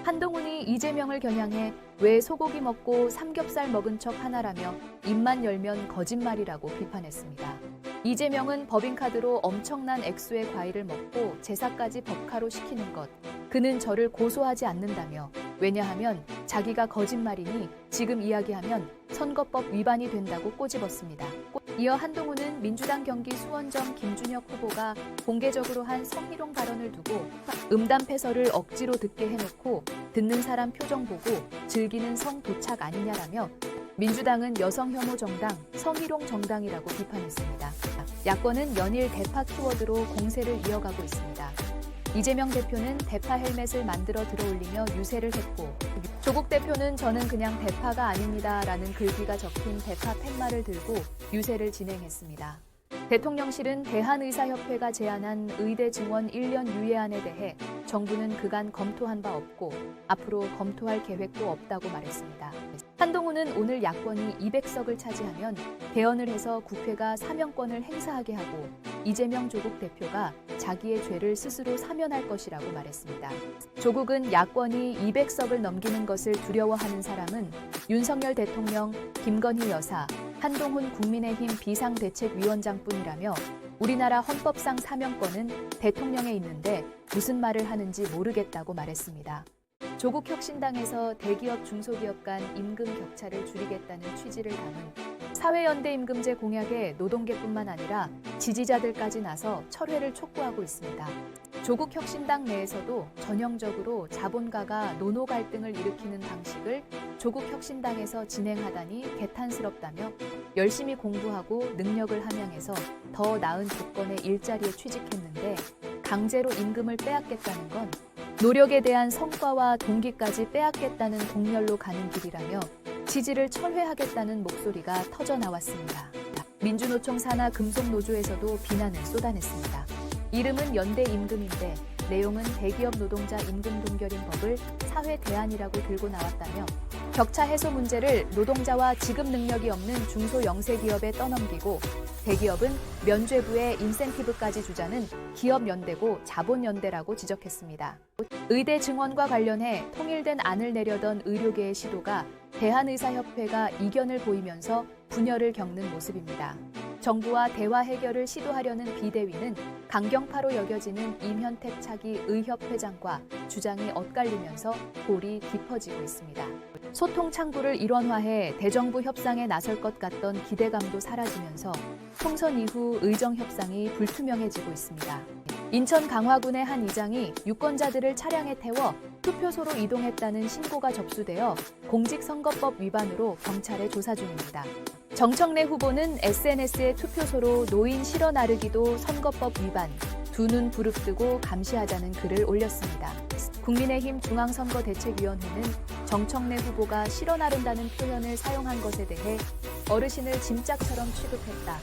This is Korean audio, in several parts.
한동훈이 이재명을 겨냥해 왜 소고기 먹고 삼겹살 먹은 척 하나라며 입만 열면 거짓말이라고 비판했습니다. 이재명은 법인카드로 엄청난 액수의 과일을 먹고 제사까지 법카로 시키는 것. 그는 저를 고소하지 않는다며 왜냐하면 자기가 거짓말이니 지금 이야기하면 선거법 위반이 된다고 꼬집었습니다. 이어 한동훈은 민주당 경기 수원정 김준혁 후보가 공개적으로 한 성희롱 발언을 두고 음담패설을 억지로 듣게 해놓고 듣는 사람 표정 보고 즐기는 성 도착 아니냐라며 민주당은 여성 혐오 정당, 성희롱 정당이라고 비판했습니다. 야권은 연일 대파 키워드로 공세를 이어가고 있습니다. 이재명 대표는 대파 헬멧을 만들어 들어올리며 유세를 했고 조국 대표는 저는 그냥 대파가 아닙니다라는 글귀가 적힌 대파 팻말을 들고 유세를 진행했습니다. 대통령실은 대한의사협회가 제안한 의대 증원 1년 유예안에 대해 정부는 그간 검토한 바 없고 앞으로 검토할 계획도 없다고 말했습니다. 한동훈은 오늘 야권이 200석을 차지하면 개헌을 해서 국회가 사명권을 행사하게 하고 이재명 조국 대표가 자기의 죄를 스스로 사면할 것이라고 말했습니다. 조국은 야권이 200석을 넘기는 것을 두려워하는 사람은 윤석열 대통령, 김건희 여사, 한동훈 국민의힘 비상대책위원장뿐이라며 우리나라 헌법상 사명권은 대통령에 있는데 무슨 말을 하는지 모르겠다고 말했습니다. 조국 혁신당에서 대기업 중소기업 간 임금 격차를 줄이겠다는 취지를 담은 사회연대임금제 공약에 노동계뿐만 아니라 지지자들까지 나서 철회를 촉구하고 있습니다. 조국 혁신당 내에서도 전형적으로 자본가가 노노 갈등을 일으키는 방식을 조국 혁신당에서 진행하다니 개탄스럽다며 열심히 공부하고 능력을 함양해서 더 나은 조건의 일자리에 취직했는데 강제로 임금을 빼앗겠다는 건 노력에 대한 성과와 동기까지 빼앗겠다는 공렬로 가는 길이라며 지지를 철회하겠다는 목소리가 터져나왔습니다. 민주노총 산하 금속노조에서도 비난을 쏟아냈습니다. 이름은 연대임금인데 내용은 대기업 노동자 임금 동결인 법을 사회 대안이라고 들고 나왔다며 격차 해소 문제를 노동자와 지급 능력이 없는 중소 영세기업에 떠넘기고 대기업은 면죄부에 인센티브까지 주자는 기업연대고 자본연대라고 지적했습니다. 의대 증원과 관련해 통일된 안을 내려던 의료계의 시도가 대한의사협회가 이견을 보이면서 분열을 겪는 모습입니다. 정부와 대화 해결을 시도하려는 비대위는 강경파로 여겨지는 임현택 차기 의협회장과 주장이 엇갈리면서 골이 깊어지고 있습니다. 소통 창구를 일원화해 대정부 협상에 나설 것 같던 기대감도 사라지면서 총선 이후 의정 협상이 불투명해지고 있습니다. 인천 강화군의 한 이장이 유권자들을 차량에 태워 투표소로 이동했다는 신고가 접수되어 공직선거법 위반으로 경찰에 조사 중입니다. 정청래 후보는 SNS에 투표소로 노인 실어 나르기도 선거법 위반, 두 눈 부릅뜨고 감시하자는 글을 올렸습니다. 국민의힘 중앙선거대책위원회는 정청래 후보가 실어 나른다는 표현을 사용한 것에 대해 어르신을 짐짝처럼 취급했다.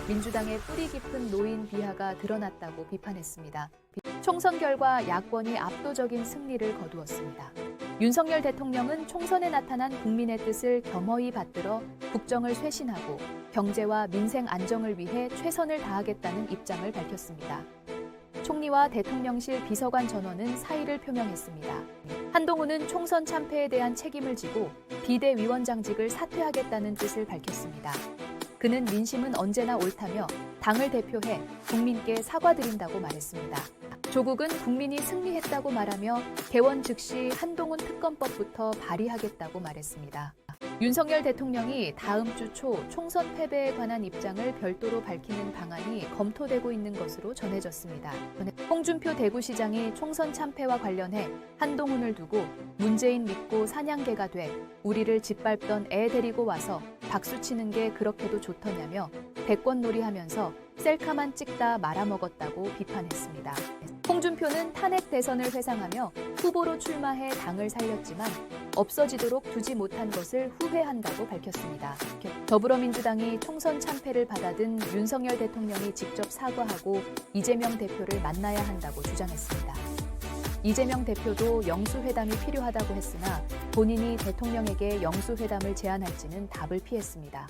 민주당의 뿌리 깊은 노인 비하가 드러났다고 비판했습니다. 총선 결과 야권이 압도적인 승리를 거두었습니다. 윤석열 대통령은 총선에 나타난 국민의 뜻을 겸허히 받들어 국정을 쇄신하고 경제와 민생 안정을 위해 최선을 다하겠다는 입장을 밝혔습니다. 총리와 대통령실 비서관 전원은 사의를 표명했습니다. 한동훈은 총선 참패에 대한 책임을 지고 비대위원장직을 사퇴하겠다는 뜻을 밝혔습니다. 그는 민심은 언제나 옳다며 당을 대표해 국민께 사과드린다고 말했습니다. 조국은 국민이 승리했다고 말하며 개원 즉시 한동훈 특검법부터 발의하겠다고 말했습니다. 윤석열 대통령이 다음 주 초 총선 패배에 관한 입장을 별도로 밝히는 방안이 검토되고 있는 것으로 전해졌습니다. 홍준표 대구시장이 총선 참패와 관련해 한동훈을 두고 문재인 믿고 사냥개가 돼 우리를 짓밟던 애 데리고 와서 박수치는 게 그렇게도 좋더냐며 대권놀이하면서 셀카만 찍다 말아먹었다고 비판했습니다. 홍준표는 탄핵 대선을 회상하며 후보로 출마해 당을 살렸지만 없어지도록 두지 못한 것을 후회한다고 밝혔습니다. 더불어민주당이 총선 참패를 받아든 윤석열 대통령이 직접 사과하고 이재명 대표를 만나야 한다고 주장했습니다. 이재명 대표도 영수회담이 필요하다고 했으나 본인이 대통령에게 영수회담을 제안할지는 답을 피했습니다.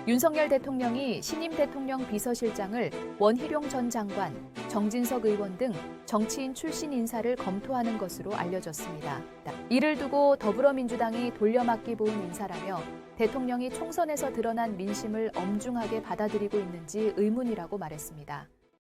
윤석열 대통령이 신임 대통령 비서실장을 원희룡 전 장관, 정진석 의원 등 정치인 출신 인사를 검토하는 것으로 알려졌습니다. 이를 두고 더불어민주당이 돌려막기 보은 인사라며 대통령이 총선에서 드러난 민심을 엄중하게 받아들이고 있는지 의문이라고 말했습니다.